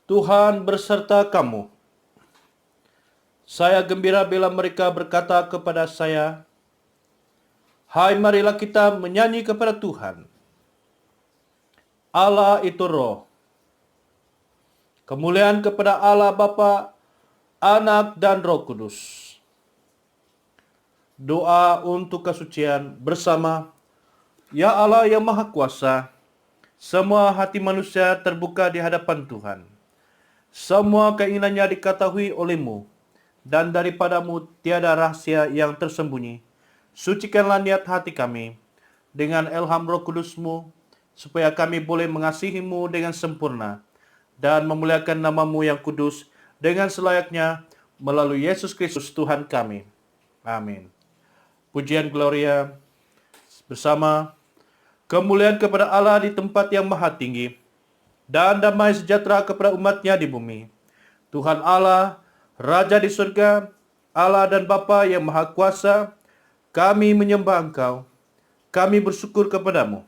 Tuhan berserta kamu. Saya gembira bila mereka berkata kepada saya, "Hai, marilah kita menyanyi kepada Tuhan." Allah itu roh. Kemuliaan kepada Allah Bapa, Anak dan Roh Kudus. Doa untuk kesucian bersama. Ya Allah yang Maha Kuasa, semua hati manusia terbuka di hadapan Tuhan. Semua keinginannya diketahui oleh-Mu, dan daripadamu tiada rahasia yang tersembunyi. Sucikanlah niat hati kami dengan ilham Roh Kudus-Mu, supaya kami boleh mengasihi-Mu dengan sempurna dan memuliakan nama-Mu yang kudus dengan selayaknya melalui Yesus Kristus Tuhan kami. Amin. Pujian Gloria bersama. Kemuliaan kepada Allah di tempat yang maha tinggi, dan damai sejahtera kepada umat-Nya di bumi. Tuhan Allah, Raja di surga, Allah dan Bapa yang Maha Kuasa, kami menyembah Engkau, kami bersyukur kepadamu,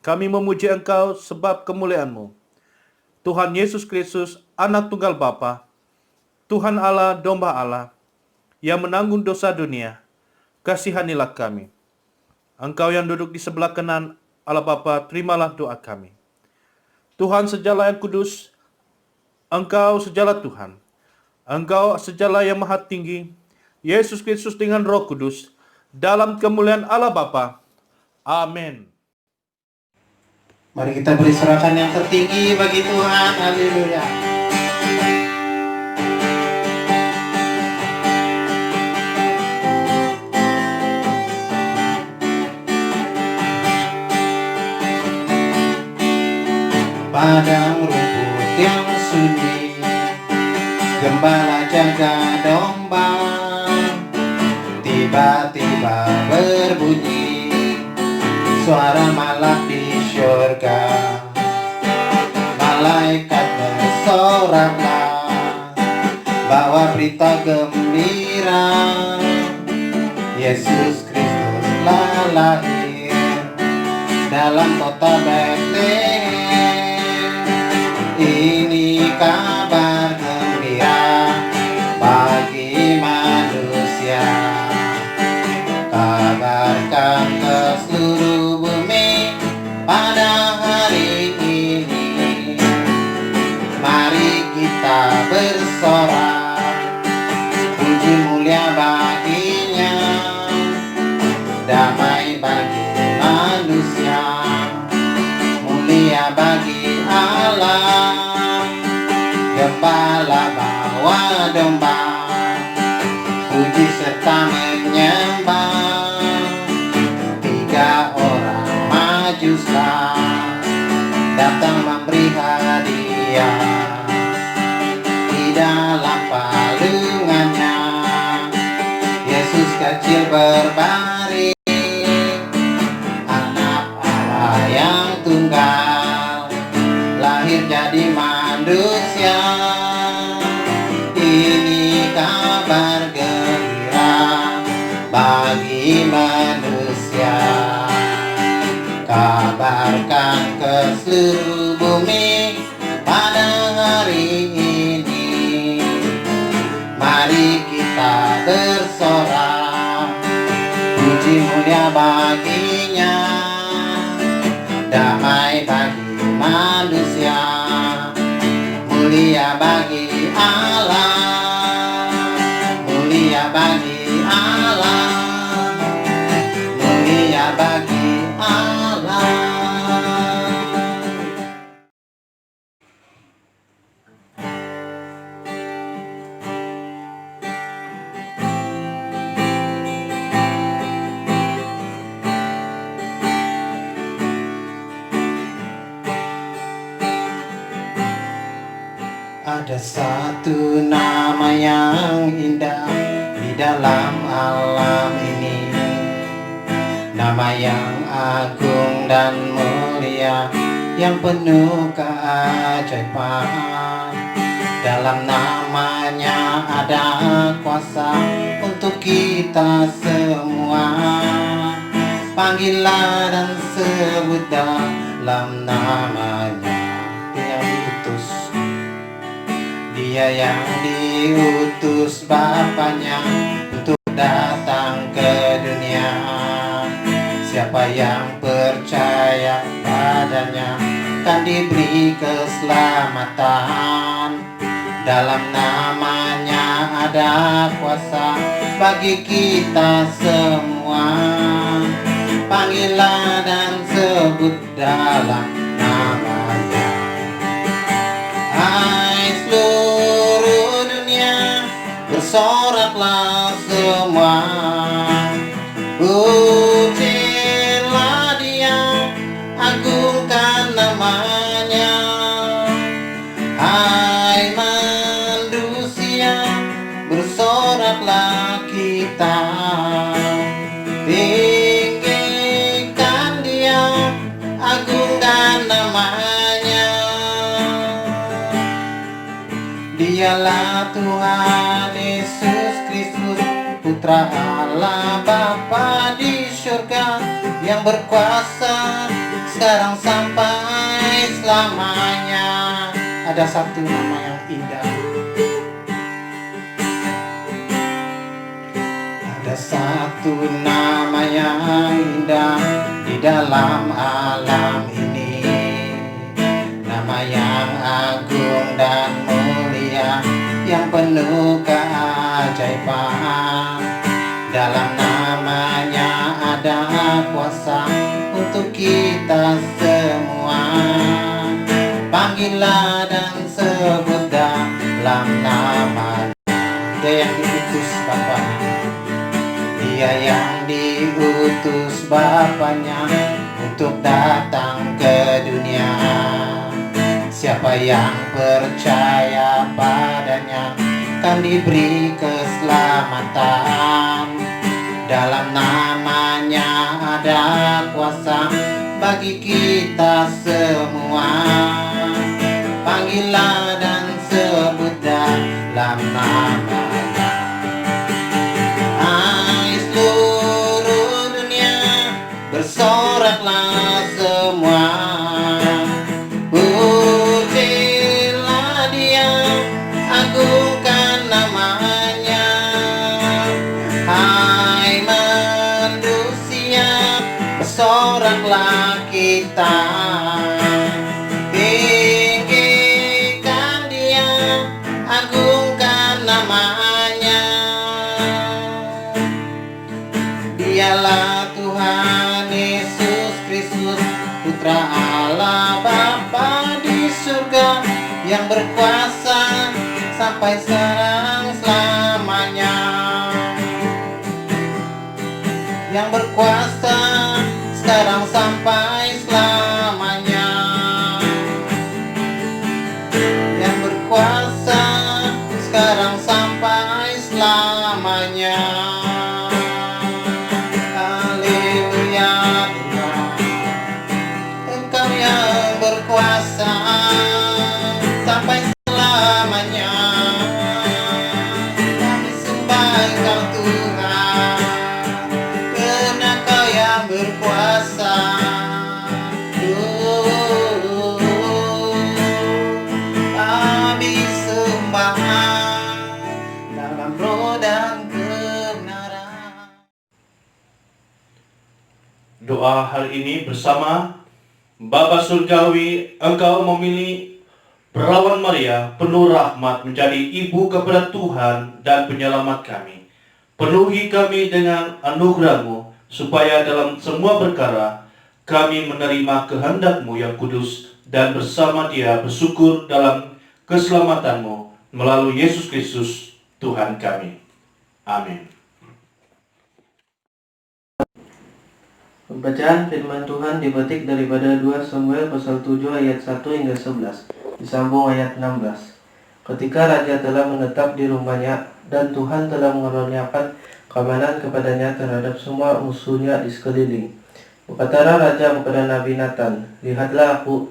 kami memuji Engkau sebab kemuliaan-Mu. Tuhan Yesus Kristus, Anak Tunggal Bapa, Tuhan Allah, Domba Allah, yang menanggung dosa dunia, kasihanilah kami. Engkau yang duduk di sebelah kanan Allah Bapa, terimalah doa kami. Tuhan sejala yang kudus, Engkau sejala Tuhan, Engkau sejala yang maha tinggi, Yesus Kristus dengan Roh Kudus, dalam kemuliaan Allah Bapa. Amin. Mari kita beri sorakan yang tertinggi bagi Tuhan. Haleluya. Padang rumput yang sunyi, gembala jaga domba, tiba-tiba berbunyi suara malak di syurga. Malaikat bersoraklah, bawa berita gembira, Yesus Kristus telah lahir dalam kota Betlehem. Ini kabar gembira bagi manusia. Kabarkan ke seluruh bumi pada hari ini. Mari kita bersorak, puji mulia baginya, damai bagi manusia, mulia bagi Allah. Gembala bawa domba, puji serta menyembah. Tiga orang majuslah datang memberi hadiah. Di dalam palungannya Yesus kecil berbaring, anak Allah yang tunggal, lahir jadi manusia. Ini kabar gembira bagi manusia. Kabarkan ke seluruh bumi pada hari ini. Mari kita bersorak, puji mulia baginya, damai bagi manusia, mulia bagi Allah, mulia bagi Allah, mulia bagi Allah. Ada satu nama yang indah di dalam alam ini, nama yang agung dan mulia, yang penuh keajaiban. Dalam namanya ada kuasa untuk kita semua. Panggillah dan sebut dalam namanya yang diutus Dia yang diutus Bapaknya untuk datang ke dunia. Siapa yang percaya padanya kan diberi keselamatan. Dalam namanya ada kuasa bagi kita semua. Panggillah dan sebut dalam namanya. Hai seluruh dunia, bersoraklah semua. Pujilah Dia, agungkan namanya. Hai manusia, bersoraklah kita. Tinggikan Dia, agungkan namanya. Dialah Tuhan Yesus Kristus, Putra Allah Bapa di surga, yang berkuasa sekarang sampai selamanya. Ada satu nama yang indah, ada satu nama yang indah di dalam alam ini. Nama yang agung dan mulia, yang penuh keajaiban. Dalam namanya ada kuasa untuk kita semua. Panggillah dan sebut dalam nama. Dia yang diutus Bapaknya, Dia yang diutus Bapaknya untuk datang ke dunia. Siapa yang percaya padanya kan diberi keselamatan. Dalam namanya ada kuasa bagi kita semua. Panggillah dan sebut dalam namanya. Hai seluruh dunia, bersoraklah semua. Pujilah Dia, agungkan namanya. Hai manusia, bersoraklah kita. Tinggikan Dia, agungkan namanya. Dialah Tuhan Yesus Kristus, Putra Allah Bapa di surga, yang berkuasa sampai sekarang selamanya. Yang berkuasa sekarang sampai selamanya. Yang berkuasa sekarang sampai selamanya. Haleluya Tuhan, Engkau yang berkuasa sampai selamanya. Kami sembah Engkau Tuhan, karena Kau yang berkuasa. Kami sembah dalam roh dan kebenaran. Doa hari ini bersama. Bapa Surgawi, Engkau memilih Perawan Maria penuh rahmat menjadi ibu kepada Tuhan dan penyelamat kami. Penuhi kami dengan anugerah-Mu, supaya dalam semua perkara kami menerima kehendak-Mu yang kudus dan bersama Dia bersyukur dalam keselamatan-Mu melalui Yesus Kristus Tuhan kami. Amin. Pembacaan firman Tuhan dipetik daripada 2 Samuel pasal 7 ayat 1 hingga 11, disambung ayat 16. Ketika raja telah menetap di rumahnya dan Tuhan telah mengaruniakan keamanan kepadanya terhadap semua musuhnya di sekeliling, berkatalah raja kepada Nabi Nathan, "Lihatlah aku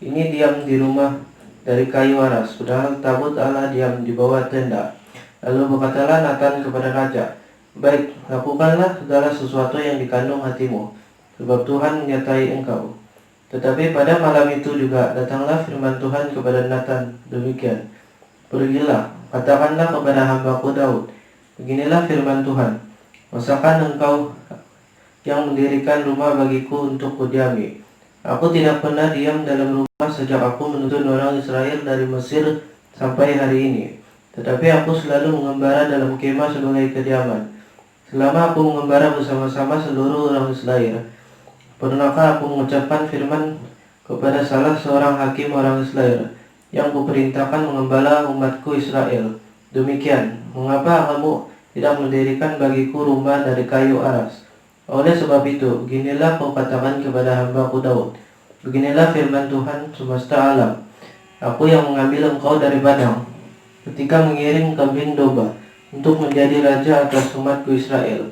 ini diam di rumah dari kayu aras, padahal tabut Allah diam di bawah tenda." Lalu berkatalah Nathan kepada raja, "Baik, lakukanlah segala sesuatu yang dikandung hatimu, sebab Tuhan menyertai engkau." Tetapi pada malam itu juga datanglah firman Tuhan kepada Nathan demikian, Pergilah, katakanlah kepada hambaku Daud, beginilah firman Tuhan, masakan engkau yang mendirikan rumah bagiku untuk kudiami. Aku tidak pernah diam dalam rumah sejak aku menuntun orang Israel dari Mesir sampai hari ini. Tetapi aku selalu mengembara dalam kemah sebagai kediaman. Selama aku mengembara bersama-sama seluruh orang Israel, pernahkah aku mengucapkan firman kepada salah seorang hakim orang Israel yang kuperintahkan mengembala umatku Israel? Demikian, mengapa kamu tidak mendirikan bagiku rumah dari kayu aras? Oleh sebab itu, beginilah kau katakan kepada hambaku Daud, beginilah firman Tuhan semesta alam, aku yang mengambil engkau dari padang, ketika mengiring kambing domba, untuk menjadi raja atas umatku Israel.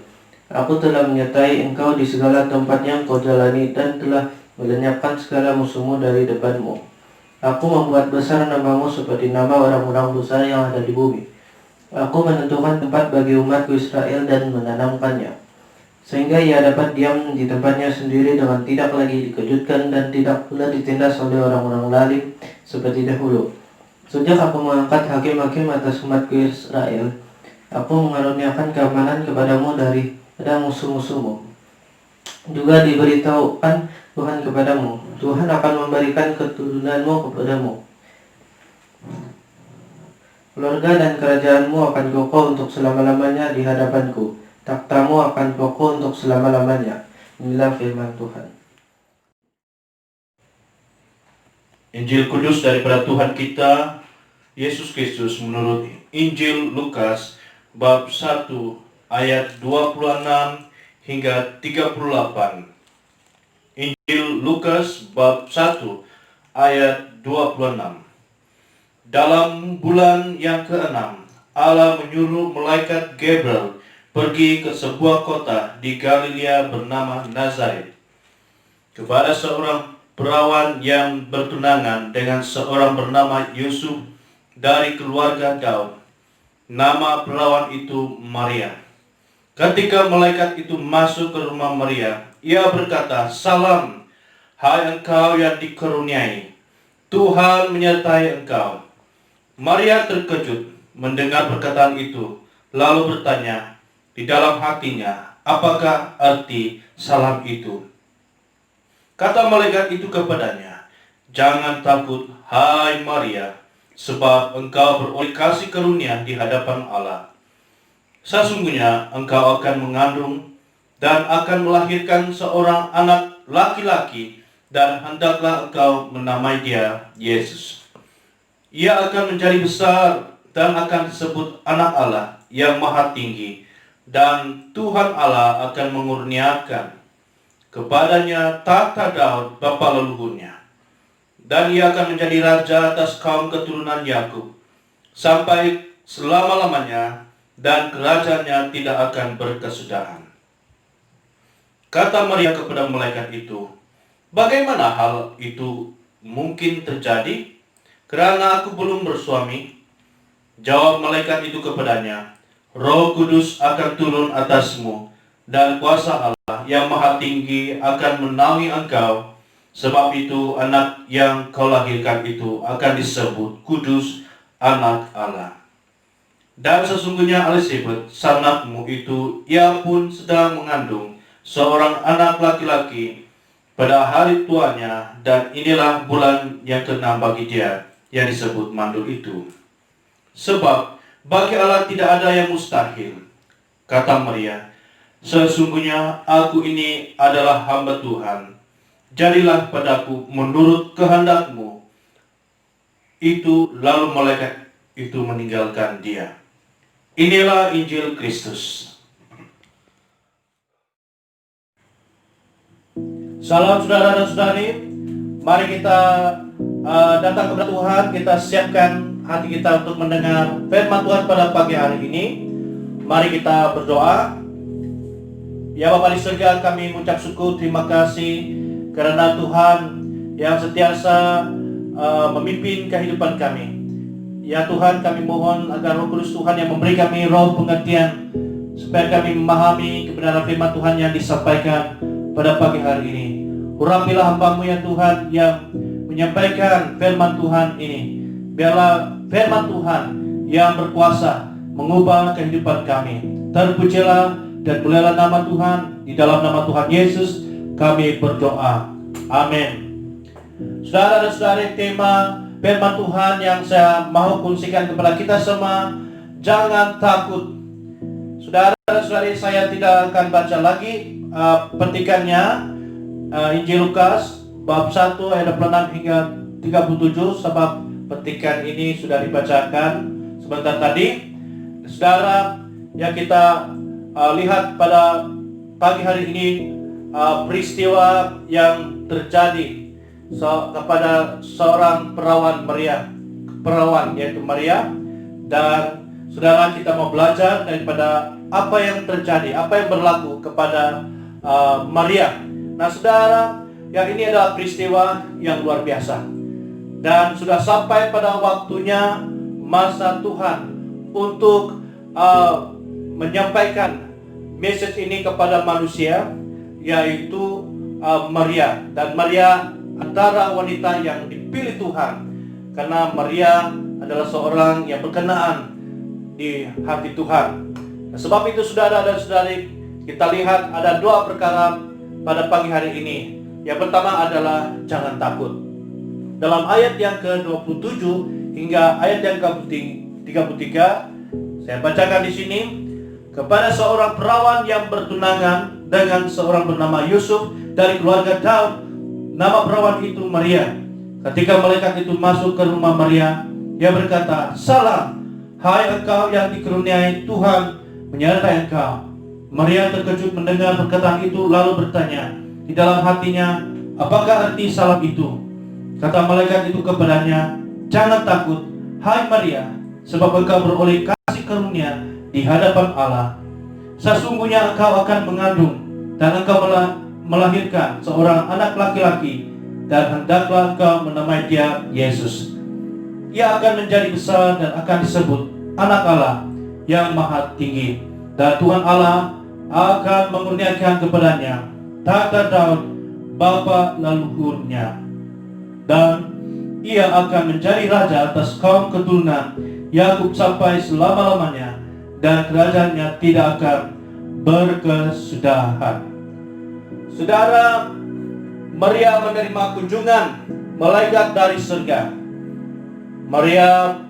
Aku telah menyertai engkau di segala tempat yang kau jalani dan telah melenyapkan segala musuhmu dari depanmu. Aku membuat besar namamu seperti nama orang-orang besar yang ada di bumi. Aku menentukan tempat bagi umatku Israel dan menanamkannya, sehingga ia dapat diam di tempatnya sendiri dengan tidak lagi dikejutkan dan tidak pula ditindas oleh orang-orang zalim seperti dahulu. Sejak aku mengangkat hakim-hakim atas umatku Israel, aku mengaruniakan keamanan kepadamu daripada musuh-musuhmu. Juga diberitahukan Tuhan kepadamu, Tuhan akan memberikan keturunanmu kepadamu. Keluarga dan kerajaanmu akan kokoh untuk selama-lamanya di hadapanku. Takhtamu akan kokoh untuk selama-lamanya. Inilah firman Tuhan. Injil kudus daripada Tuhan kita Yesus Kristus menurut Injil Lukas bab 1 ayat 26 hingga 38. Injil Lukas bab 1 ayat 26. Dalam bulan yang ke-6, Allah menyuruh malaikat Gabriel pergi ke sebuah kota di Galilea bernama Nazaret, kepada seorang perawan yang bertunangan dengan seorang bernama Yusuf dari keluarga Daud. Nama perawan itu Maria. Ketika malaikat itu masuk ke rumah Maria, ia berkata, "Salam, hai engkau yang dikaruniai, Tuhan menyertai engkau." Maria terkejut mendengar perkataan itu, lalu bertanya di dalam hatinya, apakah arti salam itu? Kata malaikat itu kepadanya, "Jangan takut, hai Maria, sebab engkau beroleh kasih karunia di hadapan Allah. Sesungguhnya engkau akan mengandung dan akan melahirkan seorang anak laki-laki, dan hendaklah engkau menamai dia Yesus. Ia akan menjadi besar dan akan disebut Anak Allah yang Maha Tinggi, dan Tuhan Allah akan mengurniakan kepadanya tahta Daud bapa leluhurnya, dan ia akan menjadi raja atas kaum keturunan Yakub sampai selama-lamanya, dan kerajaannya tidak akan berkesudahan." Kata Maria kepada malaikat itu, "Bagaimana hal itu mungkin terjadi? Kerana aku belum bersuami." Jawab malaikat itu kepadanya, "Roh Kudus akan turun atasmu, dan kuasa Allah yang Maha Tinggi akan menaungi engkau. Sebab itu anak yang kau lahirkan itu akan disebut Kudus, Anak Allah. Dan sesungguhnya Elisabet, sanakmu itu, ia pun sedang mengandung seorang anak laki-laki pada hari tuanya, dan inilah bulan yang ke-6 bagi dia yang disebut mandul itu. Sebab bagi Allah tidak ada yang mustahil." Kata Maria, "Sesungguhnya aku ini adalah hamba Tuhan. Jadilah padaku menurut kehendakmu." Itu lalu malaikat itu meninggalkan dia. Inilah Injil Kristus. Salam saudara dan saudari, mari kita datang kepada Tuhan, kita siapkan hati kita untuk mendengar firman Tuhan pada pagi hari ini. Mari kita berdoa. Ya Bapa di surga, kami mengucap syukur, terima kasih karena Tuhan yang sentiasa memimpin kehidupan kami. Ya Tuhan, kami mohon agar Roh Kudus Tuhan yang memberi kami roh pengertian, supaya kami memahami kebenaran firman Tuhan yang disampaikan pada pagi hari ini. Urapilah hamba-Mu ya Tuhan yang menyampaikan firman Tuhan ini. biarlah firman Tuhan yang berkuasa mengubah kehidupan kami. Terpujilah dan mulialah nama Tuhan. Di dalam nama Tuhan Yesus kami berdoa. Amin. Saudara dan saudari, tema firman Tuhan yang saya mau kongsikan kepada kita semua, jangan takut. Saudara dan saudari, saya tidak akan baca lagi petikannya, Injil Lukas bab 1 ayat 26 hingga 37, sebab petikan ini sudah dibacakan sebentar tadi. Saudara, yang kita lihat pada pagi hari ini peristiwa yang terjadi kepada seorang perawan yaitu Maria. Dan saudara, kita mau belajar daripada apa yang terjadi, apa yang berlaku kepada Maria. Nah saudara, yang ini adalah peristiwa yang luar biasa, dan sudah sampai pada waktunya masa Tuhan untuk menyampaikan message ini kepada manusia, yaitu Maria. Dan Maria antara wanita yang dipilih Tuhan, karena Maria adalah seorang yang berkenaan di hati Tuhan. Nah, sebab itu saudara dan saudari, kita lihat ada dua perkara pada pagi hari ini. Yang pertama adalah jangan takut. Dalam ayat yang ke-27 hingga ayat yang ke-33, saya bacakan di sini. Kepada seorang perawan yang bertunangan dengan seorang bernama Yusuf dari keluarga Daud, nama perawan itu Maria. Ketika malaikat itu masuk ke rumah Maria, ia berkata, "Salam, hai engkau yang dikaruniai Tuhan menyertai engkau." Maria terkejut mendengar perkataan itu, lalu bertanya di dalam hatinya, "Apakah arti salam itu?" Kata malaikat itu kepadanya, "Jangan takut, hai Maria, sebab engkau beroleh kasih karunia di hadapan Allah. Sesungguhnya engkau akan mengandung dan engkau melahirkan seorang anak laki-laki, dan hendaklah engkau menamai dia Yesus. Ia akan menjadi besar dan akan disebut Anak Allah yang Maha Tinggi. Dan Tuhan Allah akan mengurniakan kepadanya tahta Daud bapa leluhurnya, dan ia akan menjadi raja atas kaum keturunan Yakub sampai selama-lamanya, dan kerajaannya tidak akan berkesudahan." Saudara, Maria menerima kunjungan malaikat dari surga. Maria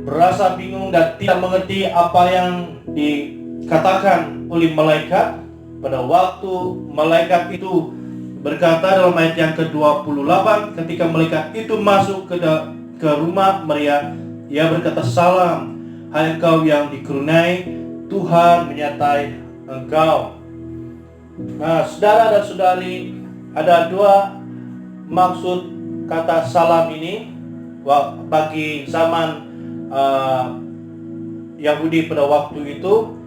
merasa bingung dan tidak mengerti apa yang dikatakan oleh malaikat. Pada waktu malaikat itu berkata dalam ayat yang ke-28, ketika malaikat itu masuk ke rumah Maria, ia berkata, "Salam, hai engkau yang dikaruniai Tuhan menyertai engkau." Nah, saudara dan saudari, ada dua maksud kata salam ini bagi zaman Yahudi pada waktu itu.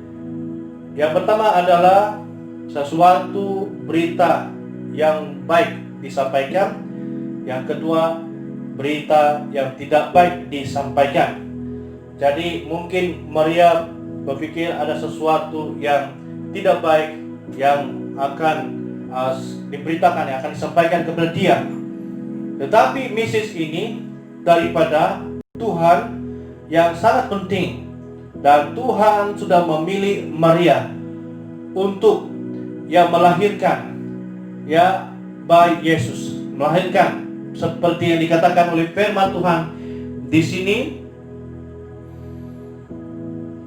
Yang pertama adalah sesuatu berita yang baik disampaikan. Yang kedua, berita yang tidak baik disampaikan. Jadi mungkin Maria berpikir ada sesuatu yang tidak baik yang akan diberitakan, yang akan disampaikan kepada dia. Tetapi message ini daripada Tuhan yang sangat penting, dan Tuhan sudah memilih Maria untuk melahirkan bayi Yesus, melahirkan seperti yang dikatakan oleh firman Tuhan di sini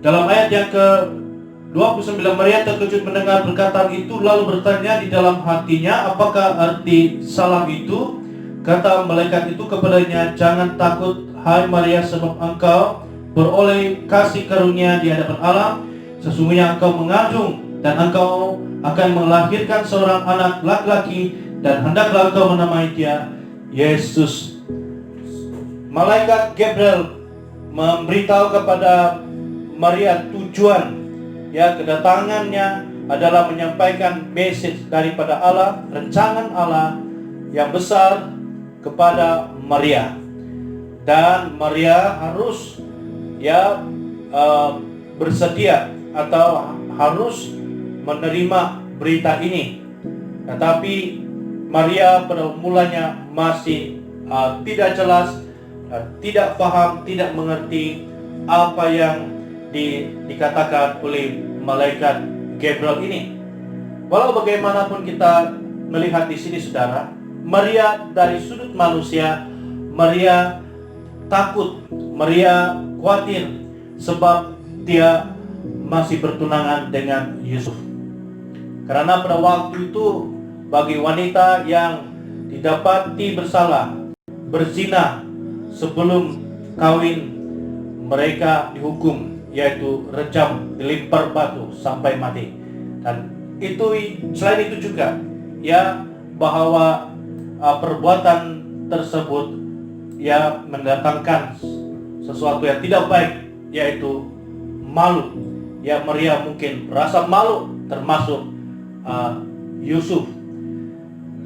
dalam ayat yang ke-29. Maria terkejut mendengar perkataan itu, lalu bertanya di dalam hatinya, "Apakah arti salam itu?" Kata malaikat itu kepadanya, "Jangan takut, hai Maria, sebab engkau beroleh kasih karunia di hadapan Allah. Sesungguhnya engkau mengandung dan engkau akan melahirkan seorang anak laki-laki, dan hendaklah engkau menamai dia Yesus." Malaikat Gabriel memberitahu kepada Maria tujuan kedatangannya adalah menyampaikan message daripada Allah, rancangan Allah yang besar kepada Maria. Dan Maria harus bersedia atau harus menerima berita ini. Tetapi Maria pada mulanya masih tidak jelas tidak paham, tidak mengerti apa yang dikatakan oleh malaikat Gabriel ini. Walau bagaimanapun kita melihat di sini saudara, Maria dari sudut manusia, Maria takut, Maria khawatir sebab dia masih bertunangan dengan Yusuf. Karena pada waktu itu bagi wanita yang didapati bersalah, berzina sebelum kawin, mereka dihukum, yaitu rejam, dilempar batu sampai mati. Dan itu selain itu juga ya bahwa perbuatan tersebut ya mendatangkan sesuatu yang tidak baik, yaitu malu. Ya Maria mungkin merasa malu, termasuk Yusuf.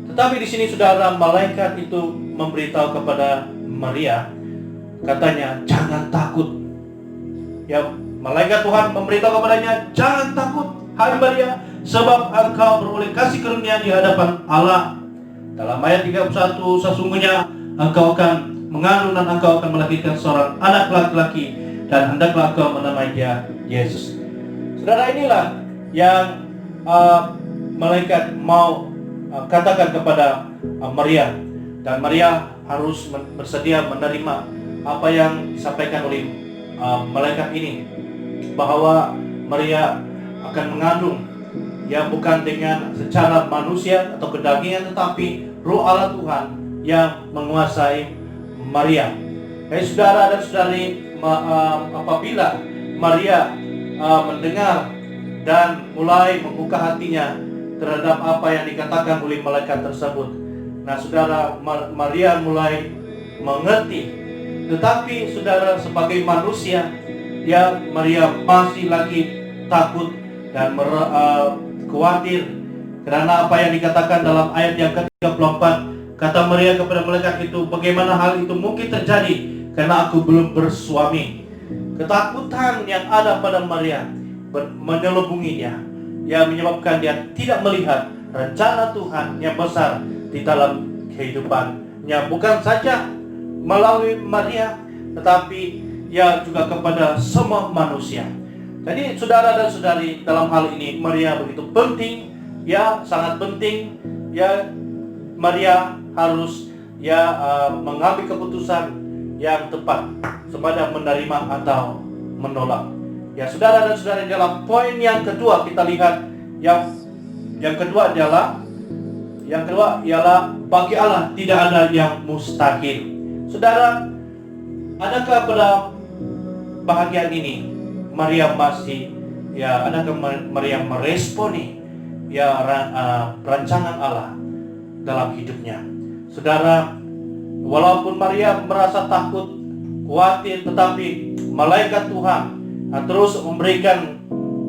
Tetapi di sini saudara, malaikat itu memberitahu kepada Maria, katanya jangan takut. Ya malaikat Tuhan memberitahu kepadanya, jangan takut hai Maria, sebab engkau beroleh kasih karunia di hadapan Allah. Dalam ayat 31, sesungguhnya engkau akan mengandung dan engkau akan melahirkan seorang anak laki-laki, dan hendaklah engkau menamai dia Yesus. Saudara, inilah yang malaikat mau katakan kepada Maria, dan Maria harus bersedia menerima apa yang disampaikan oleh malaikat ini, bahwa Maria akan mengandung, ya bukan dengan secara manusia atau kedagingan, tetapi Roh Allah Tuhan yang menguasai Maria. Hai saudara dan saudari, apabila Maria mendengar dan mulai membuka hatinya terhadap apa yang dikatakan oleh malaikat tersebut, nah saudara, Maria mulai mengerti. Tetapi saudara, sebagai manusia, ya Maria masih lagi takut dan khawatir, karena apa yang dikatakan dalam ayat yang ke-34, kata Maria kepada malaikat itu, bagaimana hal itu mungkin terjadi karena aku belum bersuami. Ketakutan yang ada pada Maria menyelubunginya, yang menyebabkan dia tidak melihat rencana Tuhan yang besar di dalam kehidupannya, bukan saja melalui Maria, tetapi ya juga kepada semua manusia. Jadi saudara dan saudari, dalam hal ini Maria begitu penting, ya sangat penting, ya Maria harus ya mengambil keputusan yang tepat, sama menerima atau menolak. Ya saudara dan saudari, dalam poin yang kedua kita lihat yang kedua ialah bagi Allah tidak ada yang mustahil. Saudara, adakah pada bahagian ini Maria masih adakah Maria meresponi rancangan Allah dalam hidupnya? Saudara, walaupun Maria merasa takut, khawatir, tetapi malaikat Tuhan terus memberikan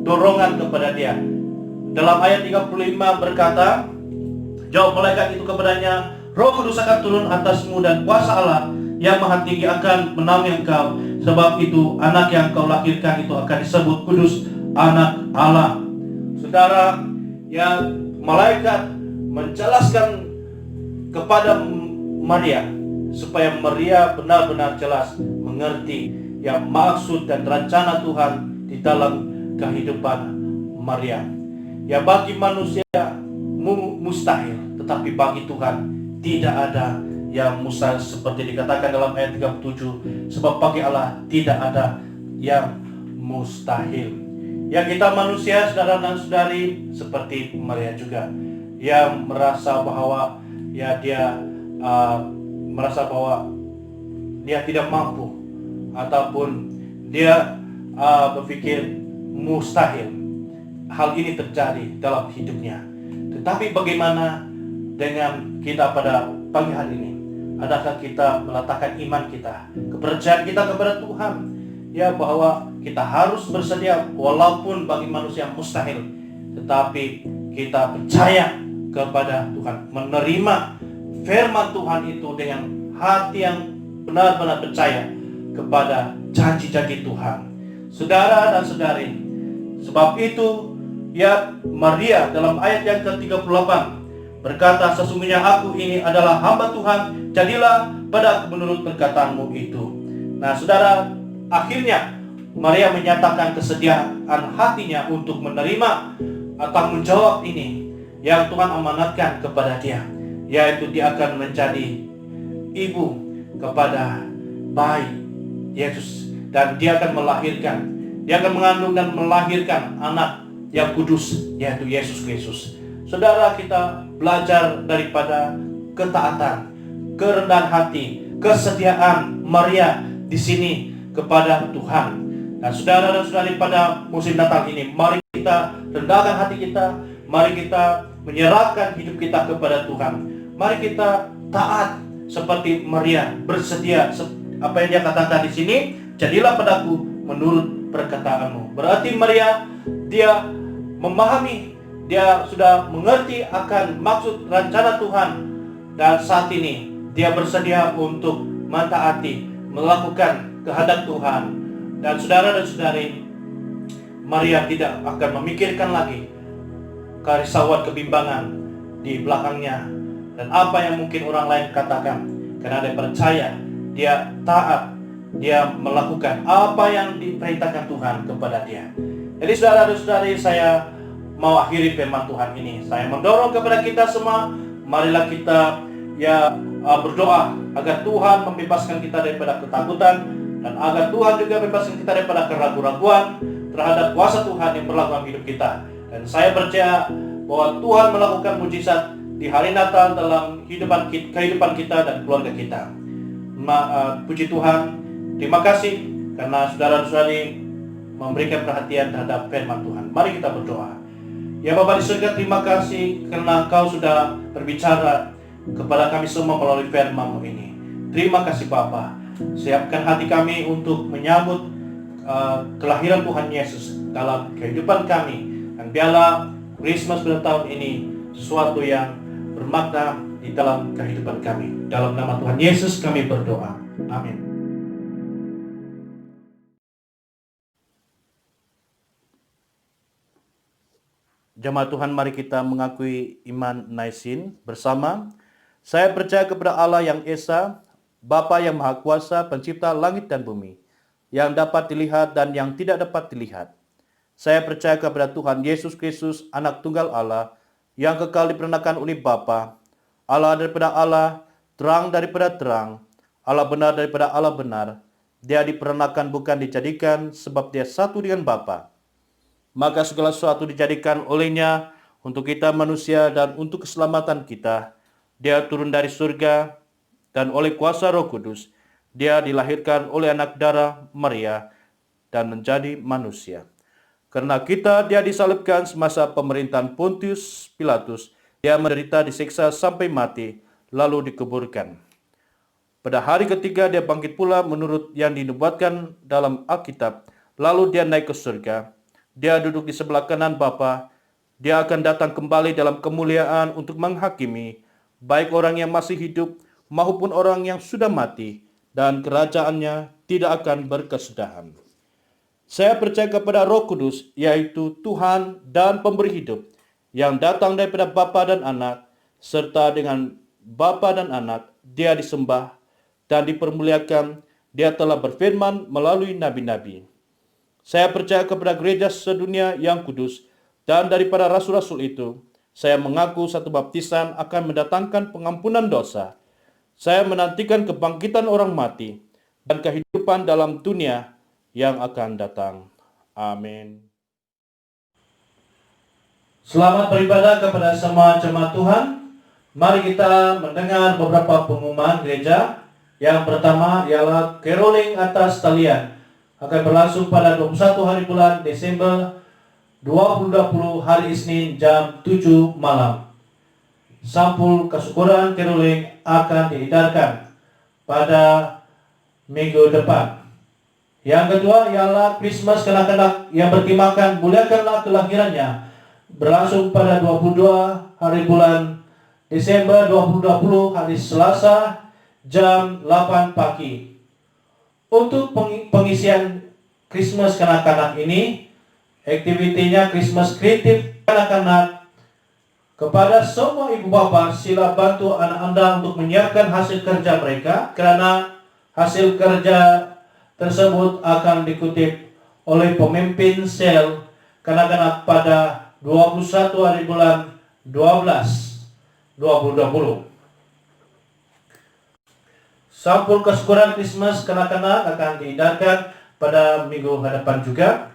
dorongan kepada dia. Dalam ayat 35 berkata, jawab malaikat itu kepadanya, Roh Kudus akan turun atasmu dan kuasa Allah yang Maha Tinggi akan menaungi engkau. Sebab itu anak yang kau lahirkan itu akan disebut kudus, anak Allah. Saudara, yang malaikat menjelaskan kepada Maria supaya Maria benar-benar jelas mengerti yang maksud dan rencana Tuhan di dalam kehidupan Maria. Ya bagi manusia mustahil, tetapi bagi Tuhan tidak ada yang mustahil, seperti dikatakan dalam ayat 37, sebab bagi Allah tidak ada yang mustahil. Ya kita manusia, saudara dan saudari, seperti Maria juga, yang merasa bahwa dia merasa bahwa dia tidak mampu, ataupun dia berpikir mustahil hal ini terjadi dalam hidupnya. Tetapi bagaimana dengan kita pada pagi hari ini? Adakah kita meletakkan iman kita, kepercayaan kita kepada Tuhan, ya bahwa kita harus bersedia walaupun bagi manusia mustahil, tetapi kita percaya kepada Tuhan, menerima firman Tuhan itu dengan hati yang benar-benar percaya kepada janji-janji Tuhan. Saudara dan saudari, sebab itu ya Maria dalam ayat yang ke-38 berkata, sesungguhnya aku ini adalah hamba Tuhan, jadilah padaku menurut perkataanmu itu. Nah saudara, akhirnya Maria menyatakan kesediaan hatinya untuk menerima tanggung jawab ini yang Tuhan amanatkan kepada dia, yaitu dia akan menjadi ibu kepada bayi Yesus, dan dia akan melahirkan, dia akan mengandung dan melahirkan anak yang kudus, yaitu Yesus Kristus. Saudara, kita belajar daripada ketaatan, kerendahan hati, kesetiaan Maria di sini kepada Tuhan. Dan saudara dan saudari, pada musim Natal ini, mari kita rendahkan hati kita, mari kita menyerahkan hidup kita kepada Tuhan. Mari kita taat seperti Maria, bersedia apa yang dia katakan di sini, jadilah padaku menurut perkataanmu. Berarti Maria, dia memahami, dia sudah mengerti akan maksud rencana Tuhan, dan saat ini dia bersedia untuk mentaati, melakukan kehendak Tuhan. Dan saudara dan saudari, Maria tidak akan memikirkan lagi kerisauan, kebimbangan di belakangnya dan apa yang mungkin orang lain katakan, karena dia percaya, dia taat, dia melakukan apa yang diperintahkan Tuhan kepada dia. Jadi saudara dan saudari, saya mau akhiri firman Tuhan ini. Saya mendorong kepada kita semua, marilah kita berdoa agar Tuhan membebaskan kita daripada ketakutan, dan agar Tuhan juga bebaskan kita daripada keraguan-raguan terhadap kuasa Tuhan yang berlaku dalam hidup kita. Dan saya percaya bahwa Tuhan melakukan mujizat di hari Natal dalam kehidupan kita dan keluarga kita. Puji Tuhan, terima kasih karena saudara-saudari memberikan perhatian terhadap firman Tuhan. Mari kita berdoa. Ya Bapa di surga, terima kasih karena Engkau sudah berbicara kepada kami semua melalui firman-Mu ini. Terima kasih Bapa. Siapkan hati kami untuk menyambut kelahiran Tuhan Yesus dalam kehidupan kami, dan biarlah Christmas pada tahun ini sesuatu yang bermakna di dalam kehidupan kami. Dalam nama Tuhan Yesus kami berdoa. Amin. Jemaat Tuhan, mari kita mengakui iman Naisin bersama. Saya percaya kepada Allah yang Esa, Bapa yang Maha Kuasa, pencipta langit dan bumi, yang dapat dilihat dan yang tidak dapat dilihat. Saya percaya kepada Tuhan Yesus Kristus, Anak Tunggal Allah, yang kekal diperanakan oleh Bapa, Allah daripada Allah, terang daripada terang, Allah benar daripada Allah benar. Dia diperanakan bukan dijadikan, sebab dia satu dengan Bapa. Maka segala sesuatu dijadikan olehnya untuk kita manusia dan untuk keselamatan kita. Dia turun dari surga, dan oleh kuasa Roh Kudus, dia dilahirkan oleh anak darah Maria dan menjadi manusia. Karena kita, dia disalibkan semasa pemerintahan Pontius Pilatus. Dia menderita, disiksa sampai mati, lalu dikuburkan. Pada hari ketiga dia bangkit pula menurut yang dinubuatkan dalam Alkitab. Lalu dia naik ke surga. Dia duduk di sebelah kanan Bapa. Dia akan datang kembali dalam kemuliaan untuk menghakimi baik orang yang masih hidup maupun orang yang sudah mati, dan kerajaannya tidak akan berkesudahan. Saya percaya kepada Roh Kudus, yaitu Tuhan dan pemberi hidup, yang datang daripada Bapa dan Anak, serta dengan Bapa dan Anak, dia disembah dan dipermuliakan. Dia telah berfirman melalui nabi-nabi. Saya percaya kepada gereja sedunia yang kudus, dan daripada rasul-rasul itu, saya mengaku satu baptisan akan mendatangkan pengampunan dosa. Saya menantikan kebangkitan orang mati dan kehidupan dalam dunia yang akan datang. Amin. Selamat beribadah kepada semua jemaat Tuhan. Mari kita mendengar beberapa pengumuman gereja. Yang pertama ialah caroling atas talian. Akan berlangsung pada 21 hari bulan Desember 2020 hari Isnin jam 7 malam. Sampul kesyukuran caroling akan diedarkan pada minggu depan. Yang kedua ialah Christmas kanak-kanak yang bertemakan muliakanlah kelahirannya, berlangsung pada 22 hari bulan Desember 2020 hari Selasa jam 8 pagi. Untuk pengisian Christmas kanak-kanak ini, aktivitinya Christmas kreatif kanak-kanak Kepada semua ibu bapa, sila bantu anak Anda untuk menyiapkan hasil kerja mereka, karena hasil kerja tersebut akan dikutip oleh pemimpin sel kanak-kanak pada 21 hari bulan 12 2020. Sampul kesyukuran Christmas kanak-kanak akan dihindarkan pada minggu hadapan juga.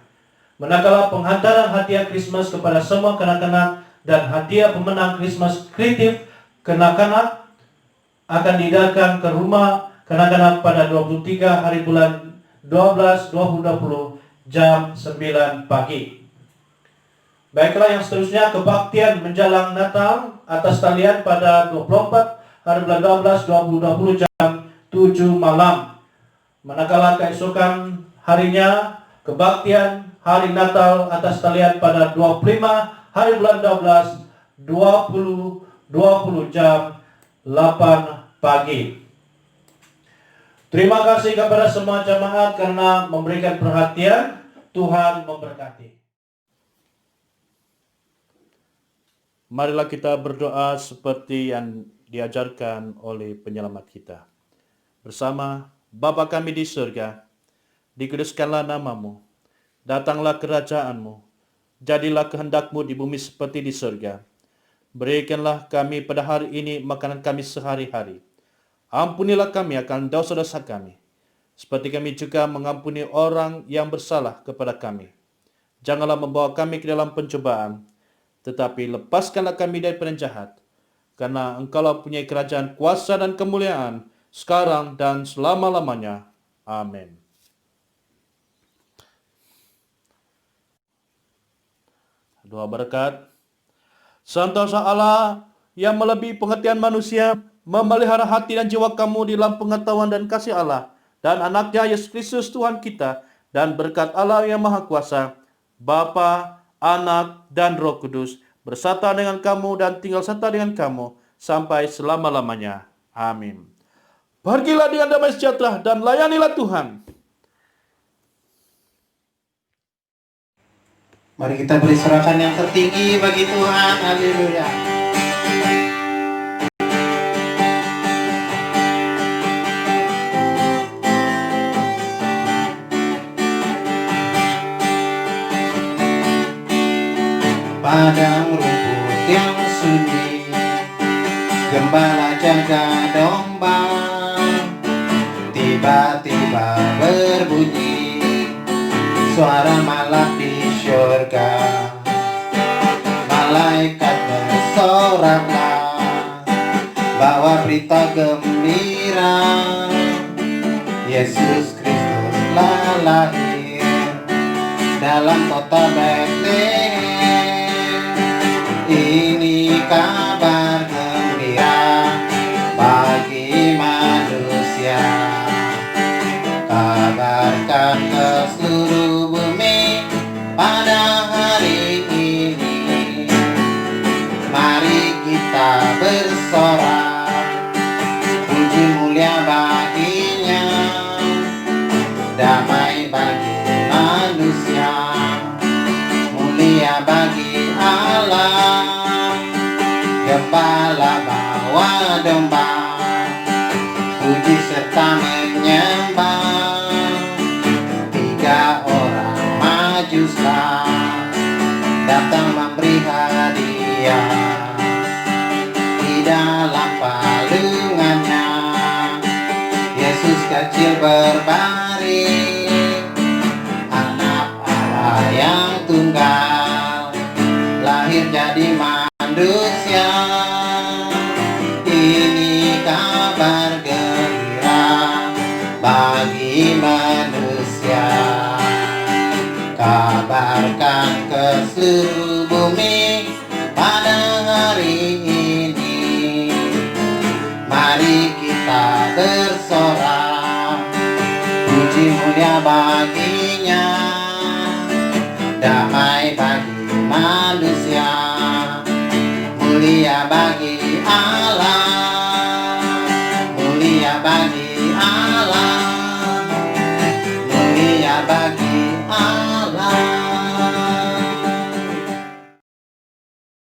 Manakala penghantaran hadiah Christmas kepada semua kanak-kanak dan hadiah pemenang Christmas kreatif kanak-kanak akan dihindarkan ke rumah kanak-kanak pada 23 hari bulan 12 2020 jam 9 pagi. Baiklah, yang seterusnya kebaktian menjelang Natal atas talian pada 24 hari bulan 12 2020 jam 7 malam. Manakala keesokan harinya kebaktian hari Natal atas talian pada 25 hari bulan 12 2020 jam 8 pagi. Terima kasih kepada semua jemaat karena memberikan perhatian. Tuhan memberkati. Marilah kita berdoa seperti yang diajarkan oleh penyelamat kita. Bersama Bapa kami di surga, dikuduskanlah namamu, datanglah kerajaanmu, jadilah kehendak-Mu di bumi seperti di surga. Berikanlah kami pada hari ini makanan kami sehari-hari. Ampunilah kami akan dosa-dosa kami, seperti kami juga mengampuni orang yang bersalah kepada kami. Janganlah membawa kami ke dalam pencobaan, tetapi lepaskanlah kami dari jahat, karena Engkaulah punya kerajaan, kuasa dan kemuliaan, sekarang dan selama-lamanya. Amin. Doa berkat. Sentosa Allah yang melebihi pengertian manusia, memelihara hati dan jiwa kamu di dalam pengetahuan dan kasih Allah dan anaknya Yesus Kristus Tuhan kita, dan berkat Allah yang Maha Kuasa, Bapa, Anak, dan Roh Kudus, bersatu dengan kamu dan tinggal serta dengan kamu sampai selama-lamanya. Amin. Pergilah dengan damai sejahtera dan layanilah Tuhan. Mari kita beri sorakan yang tertinggi bagi Tuhan. Haleluya. Padang rumput yang sunyi, gembala jaga domba, tiba-tiba berbunyi suara malak di syurga. Malaikat bersoraklah, bawa berita gembira, Yesus Kristus telah lahir dalam kota Betlehem. Ini kabar gembira bagi manusia. Kabarkan ke seluruh bumi pada hari ini. Mari kita bersorak, puji mulia baginya, damai bagi manusia, mulia bagi Allah. Gembala bawa domba, puji serta menyembah. Tiga orang majuslah datang memberi hadiah. Di dalam palungannya Yesus kecil berbaring, anak Allah yang tunggal, lahir jadi manusia. Ini kabar gembira bagi manusia. Kabarkan ke seluruh bumi pada hari ini. Mari kita bersorak, puji mulia baginya, damai bagi manusia, mulia bagi Allah.